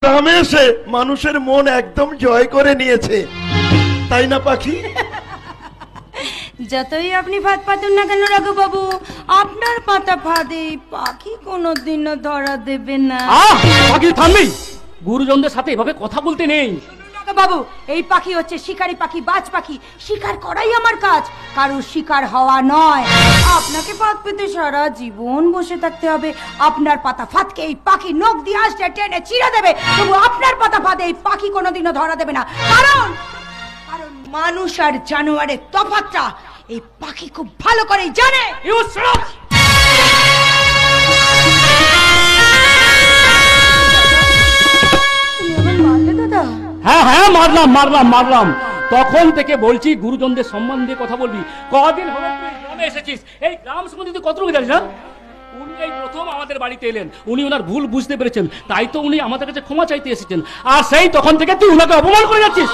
গ্রামে এসে মানুষের মন একদম জয় করে নিয়েছে, তাই না পাখি? যতই আপনি ফাঁদ পাতুন না কেন রঘু বাবু, আপনার পাতা ফাঁদে পাখি কোনোদিনও ধরা দেবে না। পাখি থামবি, গুরুজনদের সাথে এভাবে কথা বলতে নেই। বাবু, এই পাখি হচ্ছে শিকারী পাখি, বাজ পাখি। শিকার করাই আমার কাজ, কারোর শিকার হওয়া নয়। আপনাকে ফাঁদ পেতে সারা জীবন বসে থাকতে হবে। আপনার পাতা ফাঁদকে এই পাখি নখ দিয়ে আসতে টেনে চিড়ে দেবে, তবু আপনার পাতা ফাঁদে এই পাখি কোনোদিনও ধরা দেবে না। কারণ কারণ মানুষ আর জানোয়ারের তফাৎটা এই পাখি খুব ভালো করেই জানে। হ্যাঁ হ্যাঁ, মারলাম মারলাম মারলাম। তখন থেকে বলছি গুরুজনদের সম্মান দিয়ে কথা বলবি। কদিন হলো তুই গ্রামে এসেছিস, এই গ্রাম সম্বন্ধে তুই কতটুকু জানিস না? উনি এই প্রথম আমাদের বাড়িতে এলেন, উনি ওনার ভুল বুঝতে পেরেছেন, তাই তো উনি আমাদের কাছে ক্ষমা চাইতে এসেছেন। আর সেই তখন থেকে তুই ওনাকে অপমান করে যাচ্ছিস।